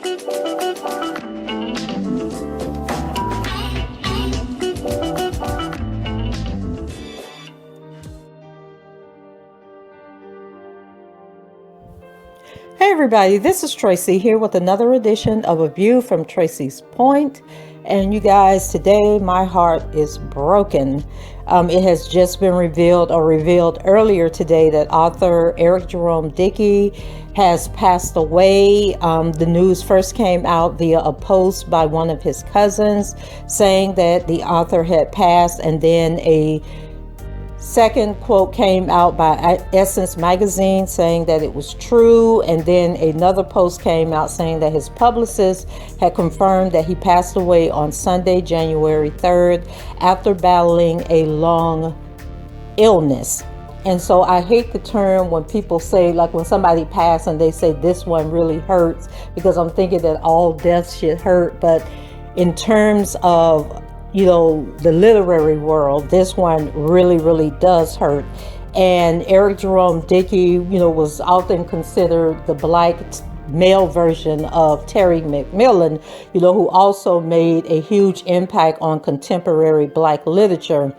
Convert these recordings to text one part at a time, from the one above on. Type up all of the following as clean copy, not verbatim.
Hey everybody, this is Tracy here with another edition of A View from Tracy's Point. And you guys, today my heart is broken. It has just been revealed earlier today that author Eric Jerome Dickey has passed away. The news first came out via a post by one of his cousins saying that the author had passed, and then a second quote came out by Essence magazine saying that it was true, and then another post came out saying that his publicist had confirmed that he passed away on Sunday, January 3rd, after battling a long illness. And so I hate the term when people say, like when somebody passed and they say this one really hurts, because I'm thinking that all deaths should hurt. But in terms of the literary world, this one really does hurt. And Eric Jerome Dickey, was often considered the black male version of Terry Mcmillan, who also made a huge impact on contemporary black literature.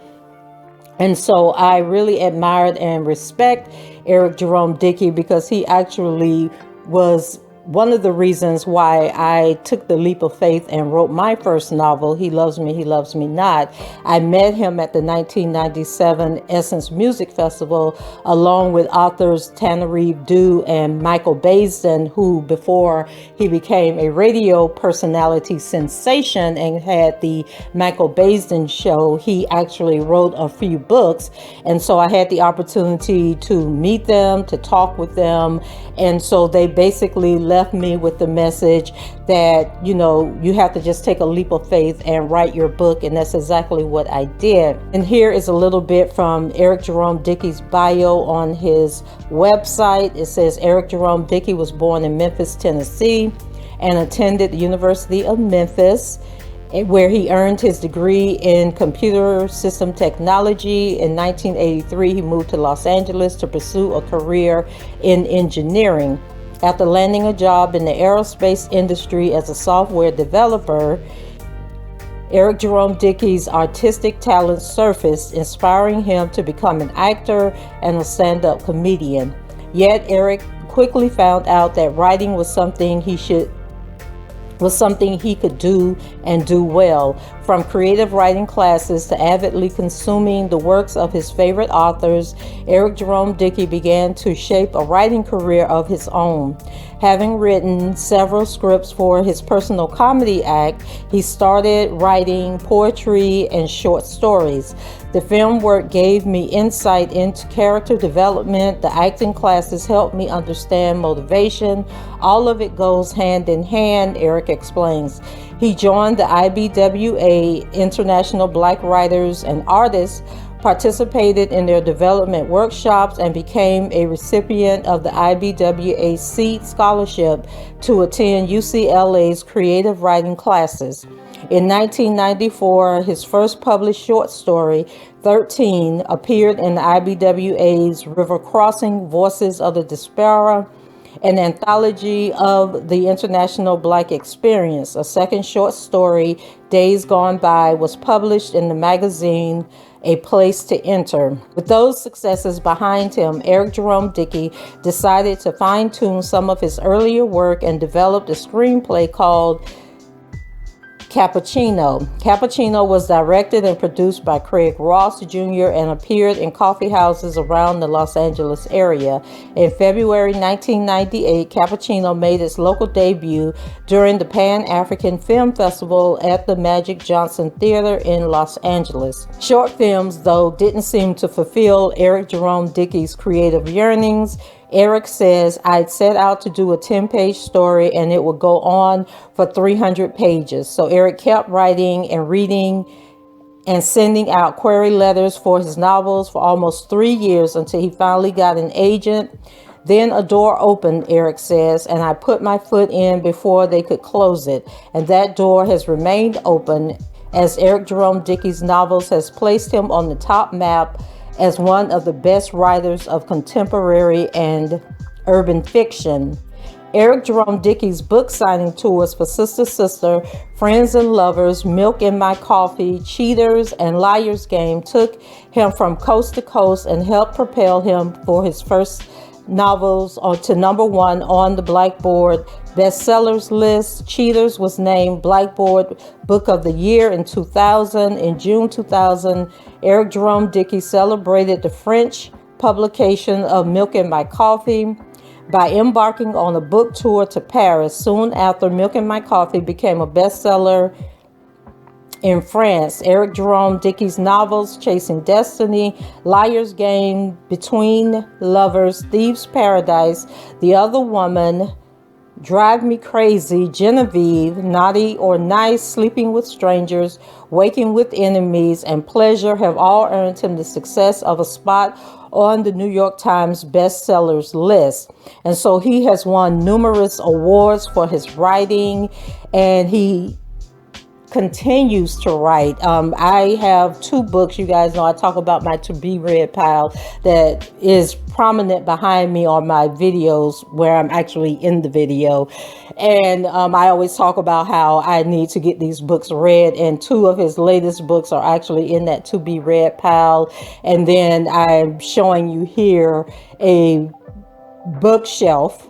And so I really admired and respect Eric Jerome Dickey because he actually was one of the reasons why I took the leap of faith and wrote my first novel, He Loves Me, He Loves Me Not. I met him at the 1997 Essence Music Festival, along with authors Tananarive Due and Michael Baisden, who before he became a radio personality sensation and had the Michael Baisden show, he actually wrote a few books. And so I had the opportunity to meet them, to talk with them. And so they basically left me with the message that, you have to just take a leap of faith and write your book. And that's exactly what I did. And here is a little bit from Eric Jerome Dickey's bio on his website. It says Eric Jerome Dickey was born in Memphis, Tennessee, and attended the University of Memphis, where he earned his degree in computer system technology. In 1983, he moved to Los Angeles to pursue a career in engineering. After landing a job in the aerospace industry as a software developer, Eric Jerome Dickey's artistic talent surfaced, inspiring him to become an actor and a stand-up comedian. Yet Eric quickly found out that writing was something he could do and do well. From creative writing classes to avidly consuming the works of his favorite authors, Eric Jerome Dickey began to shape a writing career of his own. Having written several scripts for his personal comedy act, he started writing poetry and short stories. The film work gave me insight into character development. The acting classes helped me understand motivation. All of it goes hand in hand, Eric explains. He joined the IBWA, International Black Writers and Artists, participated in their development workshops, and became a recipient of the IBWA Seed Scholarship to attend UCLA's creative writing classes. In 1994, his first published short story, 13, appeared in the IBWA's River Crossing Voices of the Diaspora, an anthology of the international Black experience. A second short story, Days Gone By, was published in the magazine A Place to Enter. With those successes behind him, Eric Jerome Dickey decided to fine-tune some of his earlier work and developed a screenplay called Cappuccino. Cappuccino was directed and produced by Craig Ross Jr. and appeared in coffee houses around the Los Angeles area. In February 1998, Cappuccino made its local debut during the Pan-African Film Festival at the Magic Johnson Theater in Los Angeles. Short films, though, didn't seem to fulfill Eric Jerome Dickey's creative yearnings. Eric says, I'd set out to do a 10-page story and it would go on for 300 pages. So Eric kept writing and reading and sending out query letters for his novels for almost 3 years until he finally got an agent. Then a door opened, Eric says, and I put my foot in before they could close it. And that door has remained open as Eric Jerome Dickey's novels has placed him on the top map as one of the best writers of contemporary and urban fiction. Eric Jerome Dickey's book signing tours for Sister Sister, Friends and Lovers, Milk in My Coffee, Cheaters, and Liar's Game took him from coast to coast and helped propel him for his first novels to #1 on the Blackboard bestsellers list. Cheaters was named Blackboard Book of the Year in 2000. In June 2000, Eric Jerome Dickey celebrated the French publication of Milk in My Coffee by embarking on a book tour to Paris. Soon after, Milk in My Coffee became a bestseller in France. Eric Jerome Dickey's novels Chasing Destiny, Liar's Game, Between Lovers, Thieves' Paradise, The Other Woman, Drive Me Crazy, Genevieve, Naughty or Nice, Sleeping with Strangers, Waking with Enemies, and Pleasure have all earned him the success of a spot on the New York Times bestsellers list. And so he has won numerous awards for his writing, and he continues to write. I have 2 books. You guys know I talk about my to be read pile that is prominent behind me on my videos where I'm actually in the video. And I always talk about how I need to get these books read, and 2 of his latest books are actually in that to be read pile. And then I'm showing you here a bookshelf.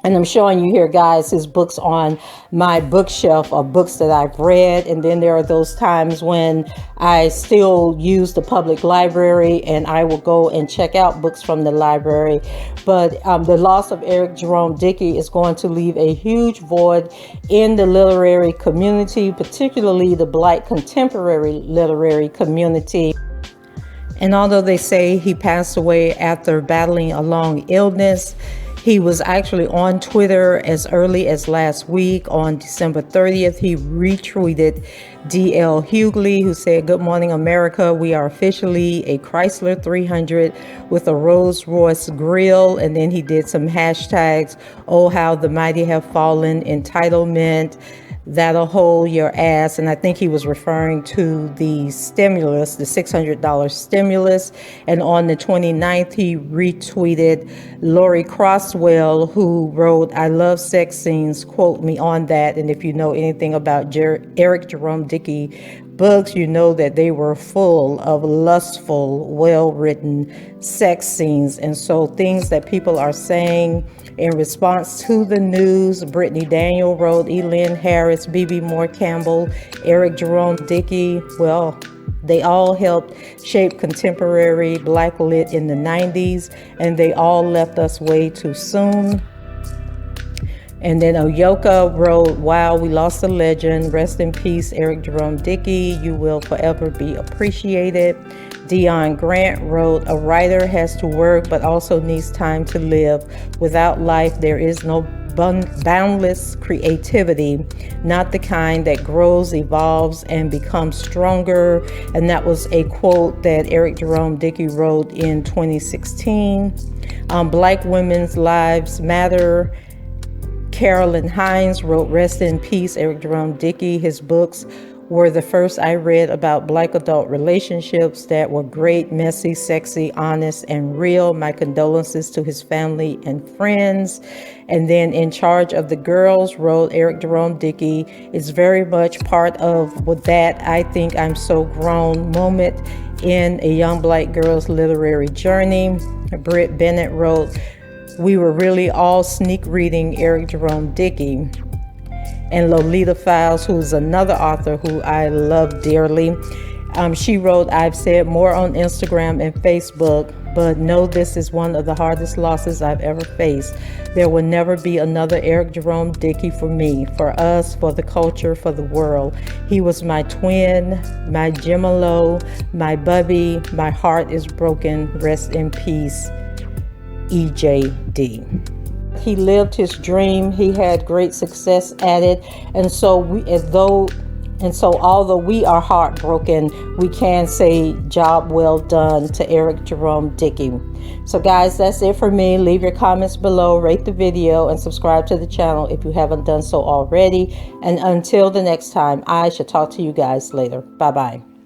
And I'm showing you here, guys, his books on my bookshelf are books that I've read. And then there are those times when I still use the public library and I will go and check out books from the library. But the loss of Eric Jerome Dickey is going to leave a huge void in the literary community, particularly the Black contemporary literary community. And although they say he passed away after battling a long illness, he was actually on Twitter as early as last week. On December 30th, he retweeted D.L. Hughley, who said, "Good morning, America. We are officially a Chrysler 300 with a Rolls Royce grill." And then he did some hashtags. "Oh, how the mighty have fallen," entitlement, "that'll hold your ass." And I think he was referring to the stimulus, the $600 stimulus. And on the 29th, he retweeted Lori Crosswell, who wrote, "I love sex scenes, quote me on that." And if you know anything about Eric Jerome Dickey books, you know that they were full of lustful, well-written sex scenes. And so things that people are saying in response to the news: Brittany Daniel wrote, Elin Harris, B.B. Moore Campbell, Eric Jerome Dickey, well, they all helped shape contemporary Black lit in the 90s, and they all left us way too soon. And then Oyoka wrote, "Wow, we lost a legend. Rest in peace, Eric Jerome Dickey. You will forever be appreciated." Dion Grant wrote, "A writer has to work but also needs time to live. Without life, there is no boundless creativity, not the kind that grows, evolves, and becomes stronger." And that was a quote that Eric Jerome Dickey wrote in 2016. Black Women's Lives Matter. Carolyn Hines wrote, "Rest in peace, Eric Jerome Dickey. His books were the first I read about Black adult relationships that were great, messy, sexy, honest, and real. My condolences to his family and friends." And then In Charge of the Girls wrote, "Eric Jerome Dickey is very much part of that I think I'm so grown moment in a young Black girl's literary journey." Britt Bennett wrote, "We were really all sneak reading Eric Jerome Dickey." And Lolita Files, who's another author who I love dearly, she wrote, "I've said more on Instagram and Facebook, but know this is one of the hardest losses I've ever faced. There will never be another Eric Jerome Dickey for me, for us, for the culture, for the world. He was my twin, my gemolo, my bubby. My heart is broken. Rest in peace, EJD." He lived his dream. He had great success at it. And so although we are heartbroken, we can say job well done to Eric Jerome Dickey. So guys, that's it for me. Leave your comments below, rate the video, and subscribe to the channel if you haven't done so already. And until the next time, I shall talk to you guys later. Bye-bye.